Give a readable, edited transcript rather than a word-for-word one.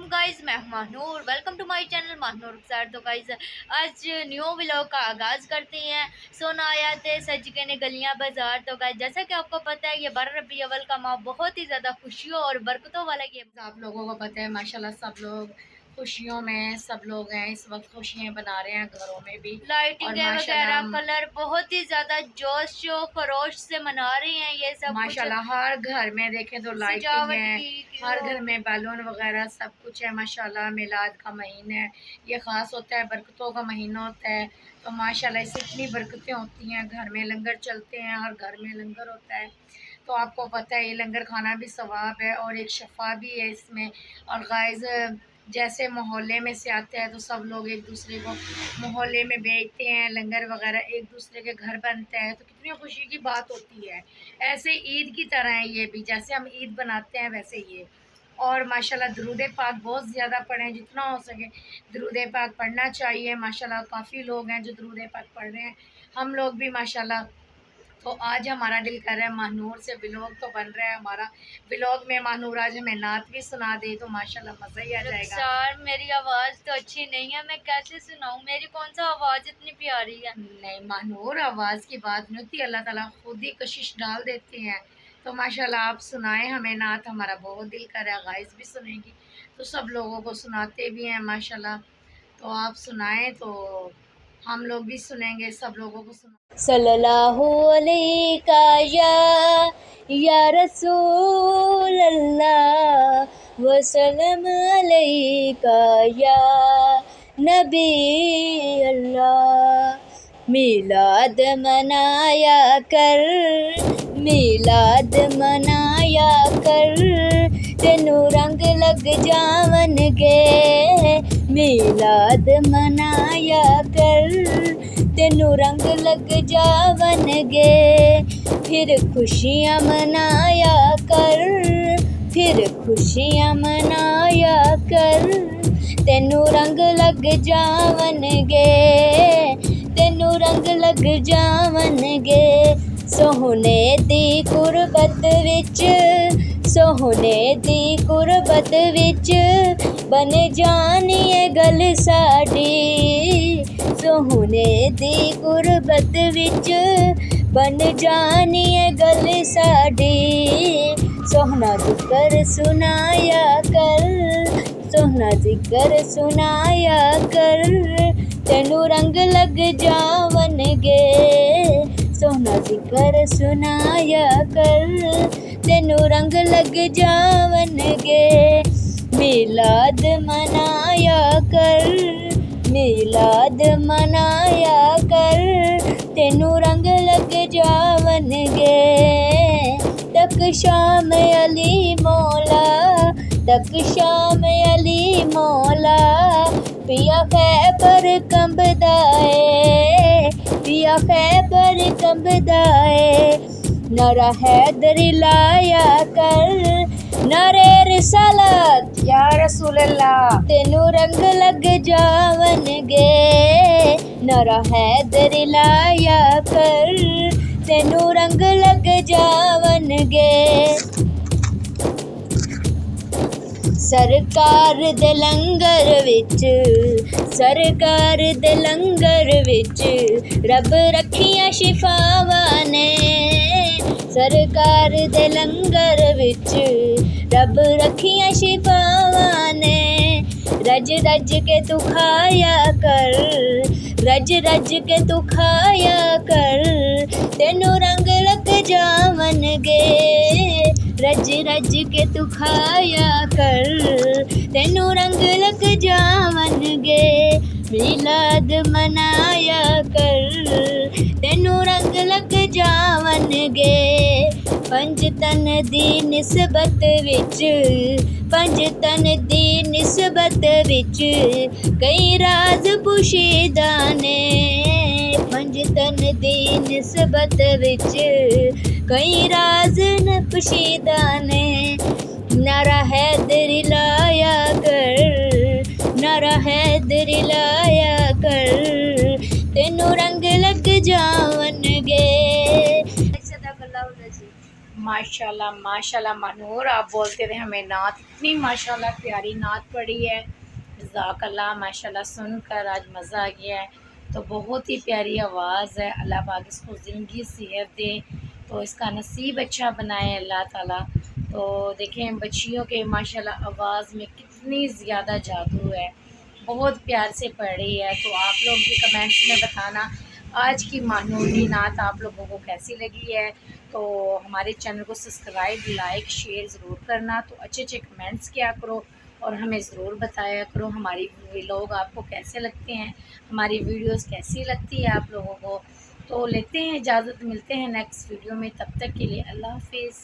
वालेकुम गाइज़, मैं हूं Mahanoor. Welcome to my channel Mahanoor sir. तो गाइज़ आज न्यू व्लॉग का आगाज़ करते हैं। सोना आया थे सज के ने गलियां बाजार। तो गाइज़ जैसा कि आपको पता है, ये 12 रबी अव्वल का माह बहुत ही ज़्यादा खुशियों और बरकतों वाला ये आप लोगों को पता है माशाल्लाह सब लोग खुशियों में सब लोग हैं। इस वक्त खुशियाँ बना रहे हैं घरों में भी। और लाइटिंगें वगैरह माशाल्लाह कलर बहुत ही ज़्यादा जोश व खरोश से मना रहे हैं ये सब कुछ। माशाल्लाह हर घर में देखें तो लाइटिंग सजावट है, की हर वो घर में बैलून वगैरह सब कुछ है। माशाल्लाह मिलाद का महीना है, ये ख़ास होता है, बरकतों का महीना होता है। तो माशाल्लाह इससे इतनी बरकतें होती हैं, घर में लंगर चलते हैं, हर घर में लंगर होता है। तो आपको पता है ये लंगर खाना भी सवाब है और एक शफा भी है इसमें। और गाइस जैसे मोहल्ले में से आते हैं तो सब लोग एक दूसरे को मोहल्ले में बेचते हैं, लंगर वगैरह एक दूसरे के घर बनता है, तो कितनी खुशी की बात होती है। ऐसे ईद की तरह है ये भी, जैसे हम ईद बनाते हैं वैसे ये। और माशाल्लाह दरूद पाक बहुत ज़्यादा पढ़ें, जितना हो सके दरूद पाक पढ़ना चाहिए। माशाल्लाह काफ़ी लोग हैं जो दरूद पाक पढ़ रहे हैं, हम लोग भी माशाल्लाह। तो आज हमारा दिल कर रहा है महानूर से व्लॉग तो बन रहा है हमारा। व्लॉग में महानूर आज हमें नात भी सुना दे तो माशाल्लाह मज़ा ही आ जाएगा। रुखसार, मेरी आवाज़ तो अच्छी नहीं है, मैं कैसे सुनाऊँ? मेरी कौन सा आवाज़ इतनी प्यारी है। नहीं महानूर आवाज़ की बात नहीं होती, अल्लाह ताला खुद ही कशिश डाल देते हैं। तो माशाल्लाह आप सुनाएं हमें नात, हमारा बहुत दिल कर रहा है। गाइस भी सुनेंगी तो सब लोगों को सुनाते भी हैं माशाल्लाह। तो आप सुनाएं तो हम लोग भी सुनेंगे, सब लोगों को सुना। सल्लल्लाहु अलैहि या रसूल अल्लाह वसल्लम अलैका या नबी अल्लाह। मिलाद मनाया कर, मिलाद मनाया कर, तेनू रंग लग जावनगे। मिलाद मनाया कर, तेनू रंग लग जावनगे। फिर खुशियाँ मनाया कर, फिर खुशियाँ मनाया कर, तेनू रंग लग जावनगे, तेनू रंग लग जावनगे। सोहने दी कुरबत विच, सोहने दी कुरबत विच बन जानी है गल साडी। सोहने दी गुरबत विच बन जानी है गल साडी। सोहना जिक्र सुनाया कर, सोहना जिक्र सुनाया कर, तेनू रंग लग जावनगे। सोहना जिक्र सुनाया कर, तेनू रंग लग जावनगे। मिलाद मनाया कर, मिलाद मनाया कर, तेनू रंग लग जावनगे। तक शाम अली मौला, तक शाम अली मौला, पिया खैबर कंबदा है, पिया खैबर कंबदा है। नारा हैदर लाया कर, नारे रिसालत या रसूल अल्लाह, तेनू रंग लग जावनगे। नारा हैदर लाया कर, तेनू रंग लग जावनगे। सरकार दे लंगर विच, सरकार दे लंगर विच रब रखियां शिफावां ने। सरकार दे लंगर विच रब रखियां शिफावां ने। रज रज के तू खाया कर, रज रज के तू खाया कर, तेनू रंग लग जावनगे। रज रज के तू खाया कर, तेनू रंग लग जावनगे। मिलाद मनाया कर, तेनू रंग लग जावनगे। पंज तन दी निस्बत विच, पंज तन दी निस्बत विच कई राज पुशीदा ने। पंज तन दी निस्बत विच कई राज न पुशीदा ने। नारा हैदर लाया कर, नारा हैदर लाया कर, तेनू रंग लग जावनगे। माशाल्लाह माशाल्लाह मनूर, आप बोलते थे हमें नात, इतनी माशाल्लाह प्यारी नात पड़ी है। जज़ाकल्लाह माशाल्लाह, सुनकर आज मज़ा आ गया है। तो बहुत ही प्यारी आवाज़ है। अल्लाह पाक इसको ज़िंदगी सेहत दे, तो इसका नसीब अच्छा बनाए अल्लाह ताला। तो देखें बच्चियों के माशाल्लाह आवाज़ में कितनी ज़्यादा जादू है, बहुत प्यार से पढ़ रही है। तो आप लोग भी कमेंट्स में बताना आज की महानूर की नात आप लोगों को कैसी लगी है। तो हमारे चैनल को सब्सक्राइब, लाइक, शेयर ज़रूर करना। तो अच्छे अच्छे कमेंट्स किया करो और हमें ज़रूर बताया करो हमारी व्लॉग आपको कैसे लगते हैं, हमारी वीडियोस कैसी लगती है आप लोगों को। तो लेते हैं इजाज़त, मिलते हैं नेक्स्ट वीडियो में, तब तक के लिए अल्लाह हाफिज़।